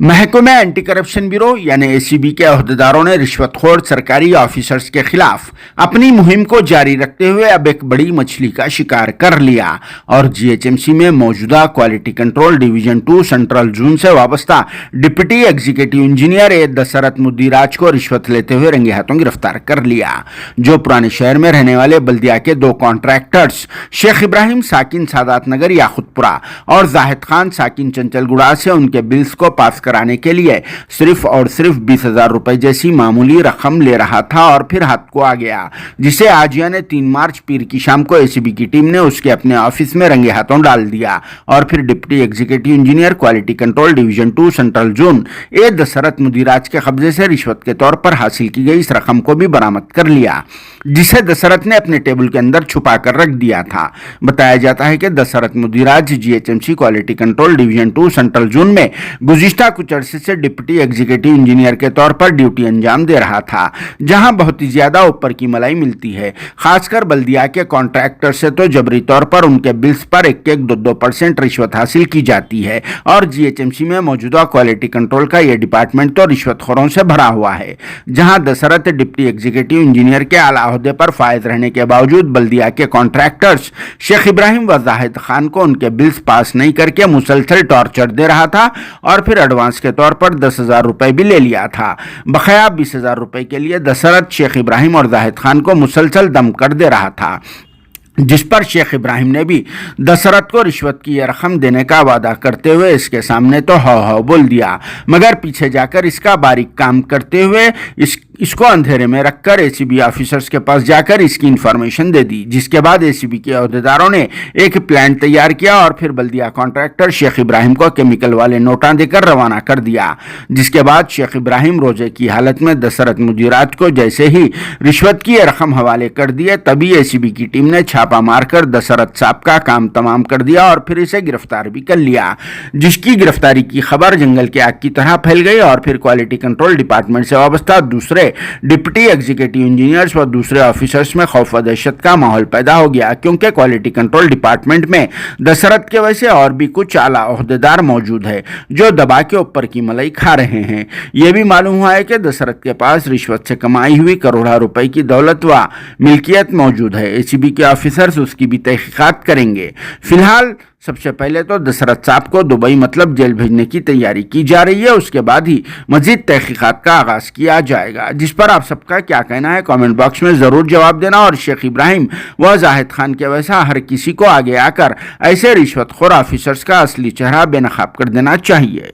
महकमे anti corruption bureau यानी ACB के अहदेदारों ने रिश्वतखोर सरकारी ऑफिसर्स के खिलाफ अपनी मुहिम को जारी रखते हुए अब एक बड़ी मछली का शिकार कर लिया और जीएचएमसी में मौजूदा quality control division 2 central zone से वाबस्ता deputy executive engineer A Dasharath Mudiraj को रिश्वत लेते हुए रंगे हाथों गिरफ्तार कर लिया, जो पुराने शहर में रहने वाले बल्दिया के 2 कॉन्ट्रैक्टर्स शेख इब्राहिम साकिन सादात नगर याखुतपुरा और जाहिद खान साकिन चंचलगुड़ा से उनके बिल्स को पास कराने के लिए सिर्फ और सिर्फ 20,000 रुपए जैसी मामूली रकम ले रहा था और फिर हाथ को आ गया, जिसे आज यानी 3 मार्च पीर की शाम को एसीबी की टीम ने उसके अपने ऑफिस में रंगे हाथों डाल दिया और फिर deputy executive engineer quality control division 2 central zone A Dasharath Mudiraj के कब्जे से रिश्वत के तौर पर हासिल की गई इस रकम को भी बरामद कर लिया, जिसे दशरथ ने अपने टेबल के अंदर छुपा कर रख दिया था। बताया जाता है कि Dasharath Mudiraj GHMC quality control division 2 central zone में गुज़िश्ता कुछ अरसे से डिप्टी एग्जीक्यूटिव इंजीनियर के तौर पर ड्यूटी अंजाम दे रहा था, जहां बहुत ही ज्यादा ऊपर की मलाई मिलती है। खासकर बल्दिया के कॉन्ट्रैक्टर से तो जबरी तौर पर उनके बिल्स पर 1-2% रिश्वत हासिल की जाती है और जीएचएमसी में मौजूदा क्वालिटी कंट्रोल का यह डिपार्टमेंट तो रिश्वतखोरों से भरा हुआ है, जहां दशरथ डिप्टी एग्जीक्यूटिव इंजीनियर के आला ओहदे पर फायद रहने के बावजूद बल्दिया के कॉन्ट्रैक्टर्स शेख इब्राहिम व जाहिद खान को उनके बिल्स पास नहीं करके मुसलसल टॉर्चर दे रहा था और फिर एडवांस के तौर पर 10,000 रुपए भी ले लिया था। बकाया 20,000 रुपए के लिए दशरथ शेख इब्राहिम और जाहिद खान को मुसलसल दम कर दे रहा था, जिस पर शेख इब्राहिम ने भी दशरथ को रिश्वत की यह रकम देने का वादा करते हुए इसके सामने तो हाउ बोल दिया, मगर पीछे जाकर इसका बारीक काम करते हुए इसको अंधेरे में रखकर एसीबी ऑफिसर्स के पास जाकर इसकी इंफॉर्मेशन दे दी, जिसके बाद एसीबी के अहदेदारों ने एक प्लान तैयार किया और फिर बल्दिया कॉन्ट्रैक्टर शेख इब्राहिम को केमिकल वाले नोटा देकर रवाना कर दिया। जिसके बाद शेख इब्राहिम रोजे की हालत में दशरथ मुद्दीराज को जैसे ही रिश्वत की रकम हवाले कर दिए, तभी एसीबी की टीम ने छापा मारकर दशरथ साहब का काम तमाम कर दिया और फिर इसे गिरफ्तार भी कर लिया, जिसकी गिरफ्तारी की खबर जंगल के आग की तरह फैल गई और फिर क्वालिटी कंट्रोल डिपार्टमेंट से वाबस्ता दूसरे डिप्टी एग्जीक्यूटिव इंजीनियर्स व दूसरे ऑफिसर्स में खौफ व दहशत का माहौल पैदा हो गया, क्योंकि क्वालिटी कंट्रोल डिपार्टमेंट में दशरथ के वैसे और भी कुछ आला ओहदेदार मौजूद है जो दबा के ऊपर की मलाई खा रहे हैं। यह भी मालूम हुआ है कि दशरथ के पास रिश्वत से कमाई हुई करोड़ों रुपए की दौलत व मिल्कियत मौजूद है। एसीबी के ऑफिसर्स उसकी भी तहकीकात करेंगे। फिलहाल सबसे पहले तो दशरथ साहब को दुबई मतलब जेल भेजने की तैयारी की जा रही है, उसके बाद ही मजीद तहकीकात का आगाज किया जाएगा, जिस पर आप सबका क्या कहना है कमेंट बॉक्स में ज़रूर जवाब देना और शेख इब्राहिम व जाहिद खान के वैसा हर किसी को आगे आकर ऐसे रिश्वतखोर ऑफिसर्स का असली चेहरा बेनकाब कर देना चाहिए।